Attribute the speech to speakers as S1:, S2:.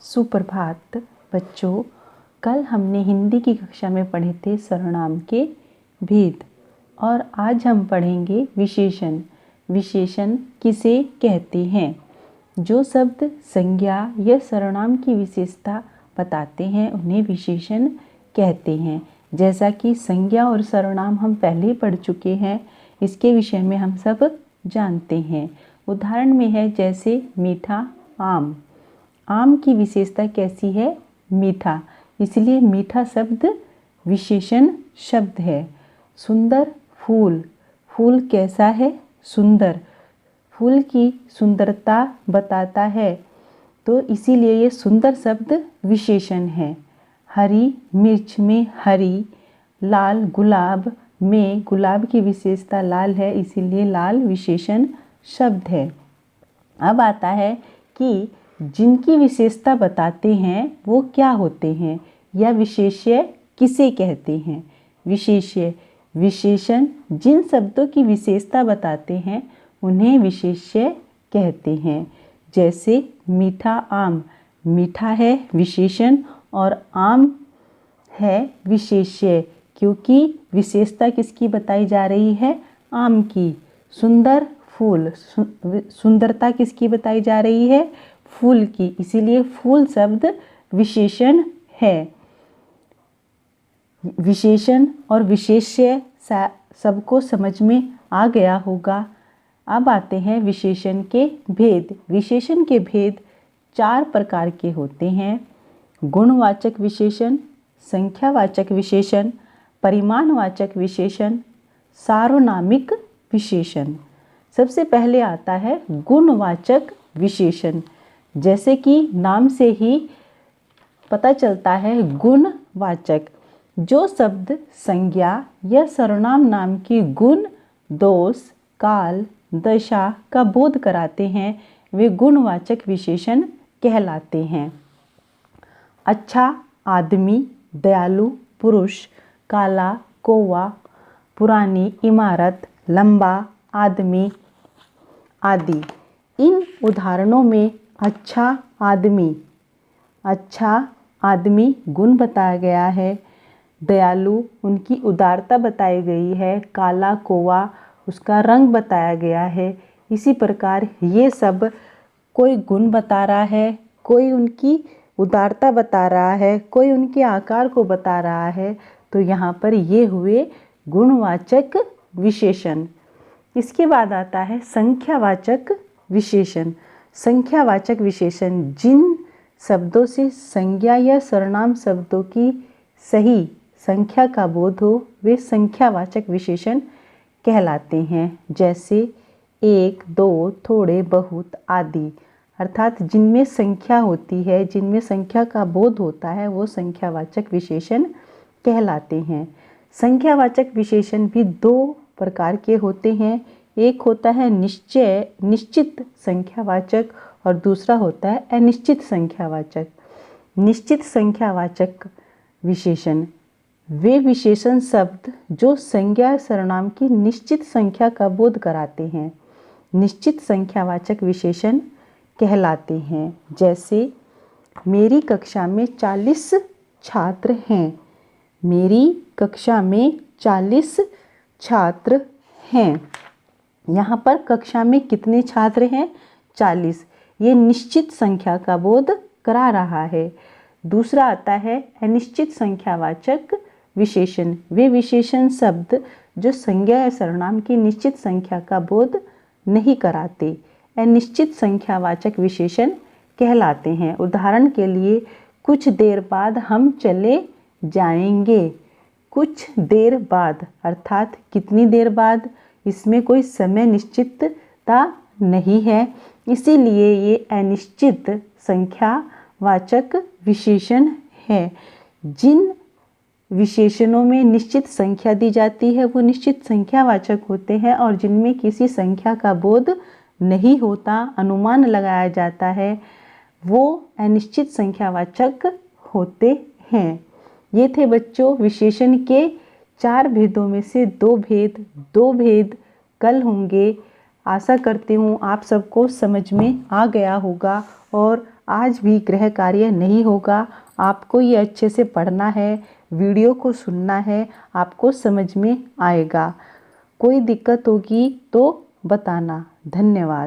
S1: सुप्रभात बच्चों। कल हमने हिंदी की कक्षा में पढ़े थे सर्वनाम के भेद और आज हम पढ़ेंगे विशेषण। विशेषण किसे कहते हैं? जो शब्द संज्ञा या सर्वनाम की विशेषता बताते हैं उन्हें विशेषण कहते हैं। जैसा कि संज्ञा और सर्वनाम हम पहले ही पढ़ चुके हैं, इसके विषय में हम सब जानते हैं। उदाहरण में है जैसे मीठा आम। आम की विशेषता कैसी है? मीठा, इसलिए मीठा शब्द विशेषण शब्द है। सुंदर फूल, फूल कैसा है? सुंदर, फूल की सुंदरता बताता है, तो इसीलिए ये सुंदर शब्द विशेषण है। हरी मिर्च में हरी, लाल गुलाब में गुलाब की विशेषता लाल है, इसीलिए लाल विशेषण शब्द है। अब आता है कि जिनकी विशेषता बताते हैं वो क्या होते हैं या विशेष्य किसे कहते हैं? विशेष्य, विशेषण जिन शब्दों की विशेषता बताते हैं उन्हें विशेष्य कहते हैं। जैसे मीठा आम, मीठा है विशेषण और आम है विशेष्य, क्योंकि विशेषता किसकी बताई जा रही है? आम की। सुंदर फूल, सुंदरता किसकी बताई जा रही है? फूल की, इसीलिए फूल शब्द विशेषण है। विशेषण और विशेष्य सबको समझ में आ गया होगा। अब आते हैं विशेषण के भेद। विशेषण के भेद 4 प्रकार के होते हैं। गुणवाचक विशेषण, संख्यावाचक विशेषण, परिमाणवाचक विशेषण, सार्वनामिक विशेषण। सबसे पहले आता है गुणवाचक विशेषण। जैसे कि नाम से ही पता चलता है गुणवाचक, जो शब्द संज्ञा या सर्वनाम नाम की गुण, दोष, काल, दशा का बोध कराते हैं वे गुणवाचक विशेषण कहलाते हैं। अच्छा आदमी, दयालु पुरुष, काला कौवा, पुरानी इमारत, लंबा आदमी आदि। इन उदाहरणों में अच्छा आदमी गुण बताया गया है, दयालु उनकी उदारता बताई गई है, काला कौवा उसका रंग बताया गया है। इसी प्रकार ये सब कोई गुण बता रहा है, कोई उनकी उदारता बता रहा है, कोई उनके आकार को बता रहा है, तो यहाँ पर ये हुए गुणवाचक विशेषण। इसके बाद आता है संख्यावाचक विशेषण। संख्यावाचक विशेषण जिन शब्दों से संज्ञा या सर्वनाम शब्दों की सही संख्या का बोध हो वे संख्यावाचक विशेषण कहलाते हैं। जैसे एक, दो, थोड़े, बहुत आदि। अर्थात जिनमें संख्या होती है, जिनमें संख्या का बोध होता है, वो संख्यावाचक विशेषण कहलाते हैं। संख्यावाचक विशेषण भी 2 प्रकार के होते हैं। एक होता है निश्चित संख्यावाचक और दूसरा होता है अनिश्चित संख्यावाचक। निश्चित संख्यावाचक विशेषण वे विशेषण शब्द जो संज्ञा सर्वनाम की निश्चित संख्या का बोध कराते हैं, निश्चित संख्यावाचक विशेषण कहलाते हैं। जैसे मेरी कक्षा में 40 छात्र हैं। मेरी कक्षा में 40 छात्र हैं। यहाँ पर कक्षा में कितने छात्र हैं? 40। ये निश्चित संख्या का बोध करा रहा है। दूसरा आता है अनिश्चित संख्यावाचक विशेषण। वे विशेषण शब्द जो संज्ञा या सर्वनाम की निश्चित संख्या का बोध नहीं कराते, अनिश्चित संख्यावाचक विशेषण कहलाते हैं। उदाहरण के लिए कुछ देर बाद हम चले जाएंगे। कुछ देर बाद अर्थात कितनी देर बाद, इसमें कोई समय निश्चितता नहीं है, इसीलिए ये अनिश्चित संख्यावाचक विशेषण है। जिन विशेषणों में निश्चित संख्या दी जाती है वो निश्चित संख्यावाचक होते हैं, और जिनमें किसी संख्या का बोध नहीं होता, अनुमान लगाया जाता है, वो अनिश्चित संख्यावाचक होते हैं। ये थे बच्चों विशेषण के 4 भेदों में से 2 भेद कल होंगे। आशा करती हूँ आप सबको समझ में आ गया होगा और आज भी गृह कार्य नहीं होगा। आपको ये अच्छे से पढ़ना है, वीडियो को सुनना है, आपको समझ में आएगा। कोई दिक्कत होगी तो बताना। धन्यवाद।